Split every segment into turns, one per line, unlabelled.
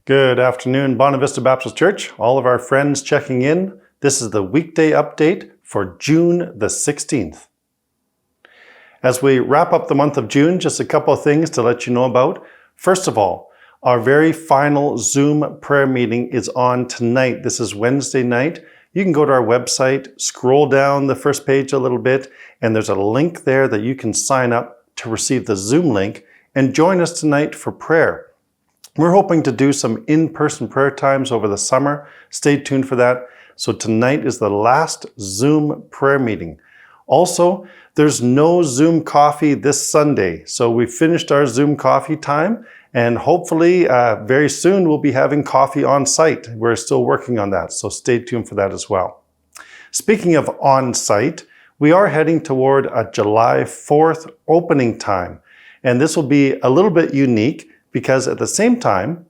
Good afternoon, Bonavista Baptist Church. All of our friends checking in. This is the weekday update for June the 16th. As we wrap up the month of June, just a couple of things to let you know about. First of all, our very final Zoom prayer meeting is on tonight. This is Wednesday night. You can go to our website, scroll down the first page a little bit, and there's a link there that you can sign up to receive the Zoom link and join us tonight for prayer. We're hoping to do some in-person prayer times over the summer. Stay tuned for that. So tonight is the last Zoom prayer meeting. Also, there's no Zoom coffee this Sunday. So we finished our Zoom coffee time, and hopefully very soon we'll be having coffee on site. We're still working on that, so stay tuned for that as well. Speaking of on site, we are heading toward a July 4th opening time. And this will be a little bit unique because at the same time,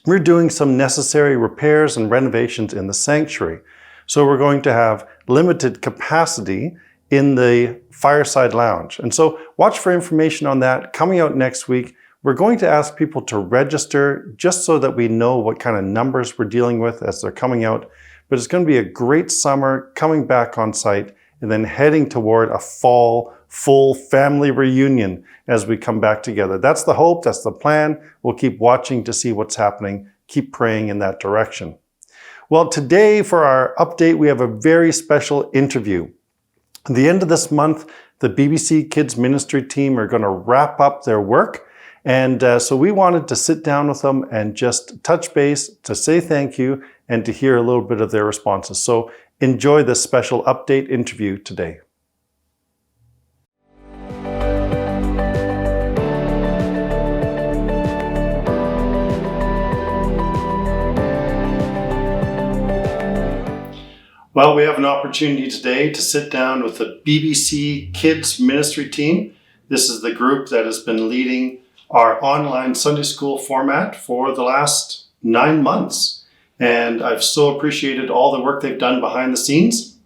we're doing some necessary repairs and renovations in the sanctuary. So we're going to have limited capacity in the fireside lounge. And so watch for information on that coming out next week. We're going to ask people to register just so that we know what kind of numbers we're dealing with as they're coming out. But it's going to be a great summer coming back on site and then heading toward a fall full family reunion as we come back together. That's the hope, that's the plan. We'll keep watching to see what's happening, keep praying in that direction. Well, today for our update, we have a very special interview. At the end of this month, the BBC Kids Ministry team are going to wrap up their work. And so we wanted to sit down with them and just touch base to say thank you and to hear a little bit of their responses. So enjoy this special update interview today. Well, we have an opportunity today to sit down with the BBC Kids Ministry team. This is the group that has been leading our online Sunday school format for the last 9 months. And I've so appreciated all the work they've done behind the scenes.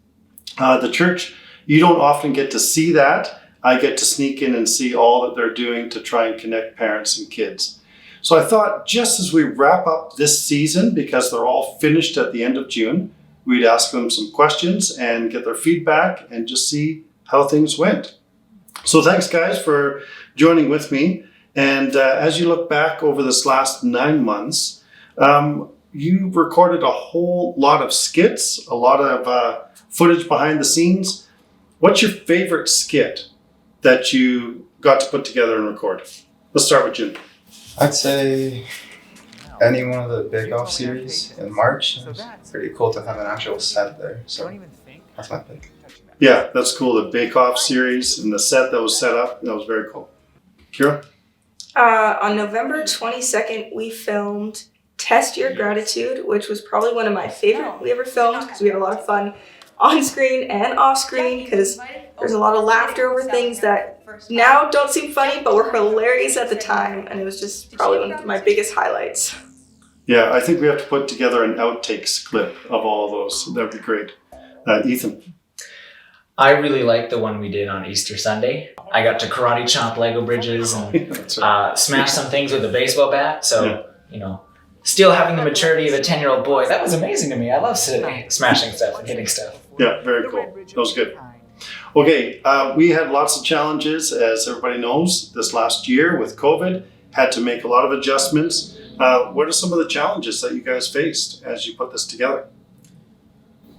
The church, you don't often get to see that. I get to sneak in and see all that they're doing to try and connect parents and kids. So I thought just as we wrap up this season, because they're all finished at the end of June, we'd ask them some questions and get their feedback and just see how things went. So thanks guys for joining with me. And as you look back over this last 9 months, you recorded a whole lot of skits, a lot of footage behind the scenes. What's your favorite skit that you got to put together and record? Let's start with Jim.
I'd say any one of the Bake Off series in March. It was pretty cool to have an actual set there. So that's my pick.
Yeah, that's cool. The Bake Off series and the set that was set up, that was very cool. Kira?
On November 22nd, we filmed Test Your Gratitude, which was probably one of my favorite we ever filmed because we had a lot of fun on screen and off screen because there's a lot of laughter over things that now don't seem funny but were hilarious at the time, and it was just probably one of my biggest highlights.
Yeah, I think we have to put together an outtakes clip of all of those. That'd be great. Ethan?
I really liked the one we did on Easter Sunday. I got to karate chomp Lego bridges and smash some things with a baseball bat. So, still having the maturity of a 10-year-old boy, that was amazing to me. I love smashing stuff and hitting stuff.
Yeah, very cool. That was good. Okay, we had lots of challenges, as everybody knows, this last year with COVID. Had to make a lot of adjustments. What are some of the challenges that you guys faced as you put this together?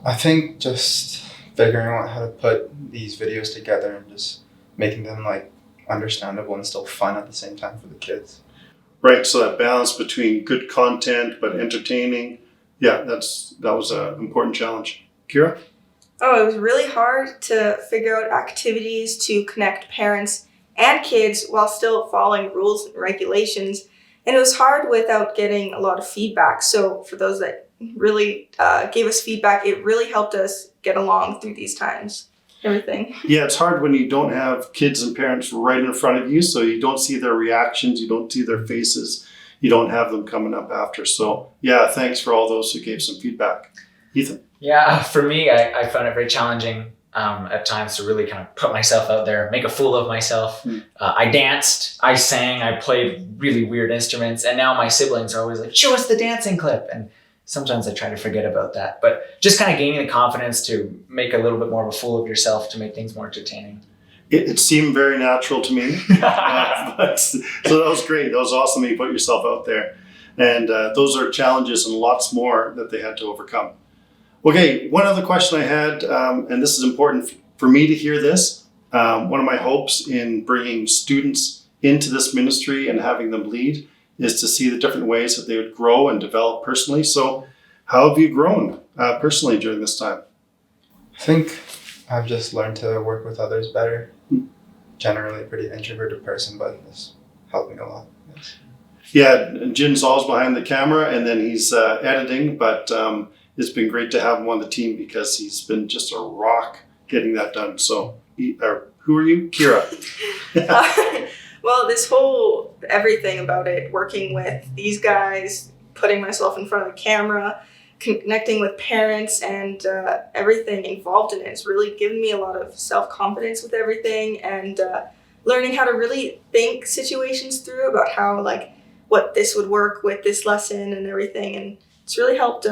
I think just figuring out how to put these videos together and just making them understandable and still fun at the same time for the kids.
Right, so that balance between good content but entertaining. Yeah, that was an important challenge. Kira?
Oh, it was really hard to figure out activities to connect parents and kids while still following rules and regulations. And it was hard without getting a lot of feedback. So for those that really gave us feedback, it really helped us get along through these times. Everything. Yeah,
it's hard when you don't have kids and parents right in front of you, so you don't see their reactions, you don't see their faces, you don't have them coming up after. So yeah, thanks for all those who gave some feedback. Ethan?
Yeah, for me, I found it very challenging at times to really kind of put myself out there, make a fool of myself. I danced, I sang, I played really weird instruments, and now my siblings are always like, show us the dancing clip. And sometimes I try to forget about that, but just kind of gaining the confidence to make a little bit more of a fool of yourself to make things more entertaining.
It seemed very natural to me. So that was great. That was awesome that you put yourself out there. And those are challenges and lots more that they had to overcome. Okay, one other question I had, and this is important for me to hear this. One of my hopes in bringing students into this ministry and having them lead is to see the different ways that they would grow and develop personally. So how have you grown personally during this time?
I think I've just learned to work with others better. Generally a pretty introverted person, but it's helped me a lot. Yes.
Yeah, Jin's always behind the camera and then he's editing, but it's been great to have him on the team because he's been just a rock getting that done. So who are you? Kira.
Well, this whole everything about it, working with these guys, putting myself in front of the camera, connecting with parents and everything involved in it has really given me a lot of self-confidence with everything and learning how to really think situations through about how what this would work with this lesson and everything. And it's really helped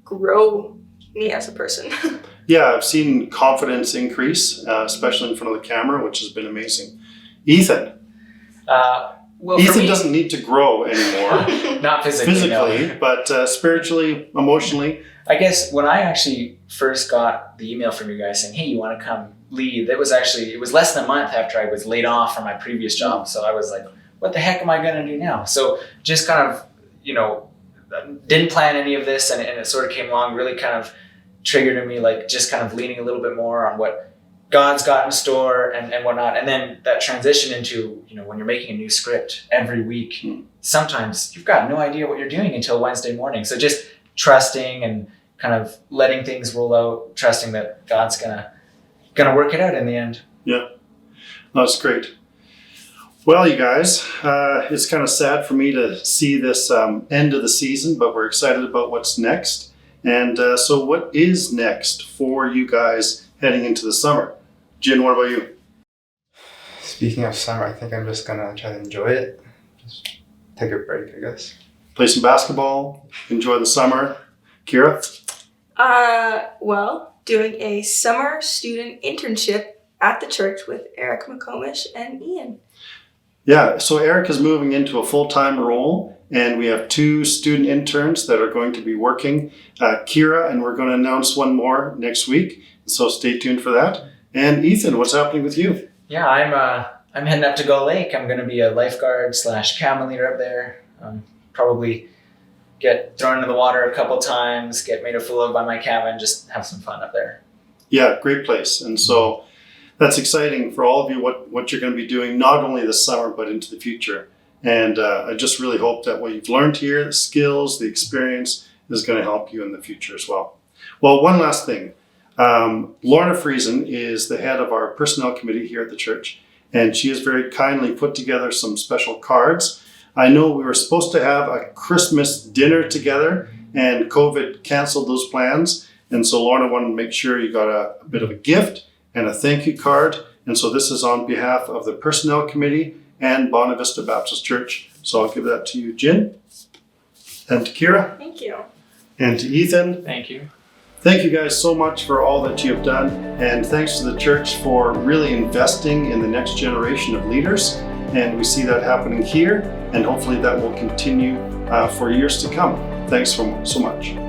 grow me as a person.
Yeah, I've seen confidence increase, especially in front of the camera, which has been amazing. Ethan.
Well,
Ethan doesn't need to grow anymore.
Not physically, no.
But spiritually, emotionally.
I guess when I actually first got the email from you guys saying, hey, you want to come lead, it was less than a month after I was laid off from my previous job. So I was like, what the heck am I going to do now? So just kind of, didn't plan any of this and it sort of came along, really kind of triggered in me, just kind of leaning a little bit more on what God's got in store and whatnot. And then that transition into, when you're making a new script every week, sometimes you've got no idea what you're doing until Wednesday morning. So just trusting and kind of letting things roll out, trusting that God's gonna work it out in the end.
Yeah, that's great. Well, you guys, it's kind of sad for me to see this end of the season, but we're excited about what's next. And so what is next for you guys heading into the summer? Jin, what about you?
Speaking of summer, I think I'm just going to try to enjoy it. Just take a break, I guess.
Play some basketball, enjoy the summer. Kira?
Well, doing a summer student internship at the church with Eric McComish and Ian.
Yeah, so Eric is moving into a full-time role, and we have 2 student interns that are going to be working. Kira, and we're going to announce one more next week, so stay tuned for that. And Ethan, what's happening with you?
Yeah, I'm heading up to Gull Lake. I'm going to be a lifeguard / cabin leader up there. Probably get thrown into the water a couple times, get made a fool of by my cabin, just have some fun up there.
Yeah, great place. And so that's exciting for all of you, what you're going to be doing, not only this summer, but into the future. And I just really hope that what you've learned here, the skills, the experience, is going to help you in the future as well. Well, one last thing. Lorna Friesen is the head of our personnel committee here at the church, and she has very kindly put together some special cards. I know we were supposed to have a Christmas dinner together, and COVID canceled those plans. And so Lorna wanted to make sure you got a bit of a gift and a thank you card. And so this is on behalf of the personnel committee and Bonnie Vista Baptist Church. So I'll give that to you, Jin, and to Kira.
Thank you.
And to Ethan.
Thank you.
Thank you guys so much for all that you have done. And thanks to the church for really investing in the next generation of leaders. And we see that happening here. And hopefully that will continue for years to come. Thanks so much.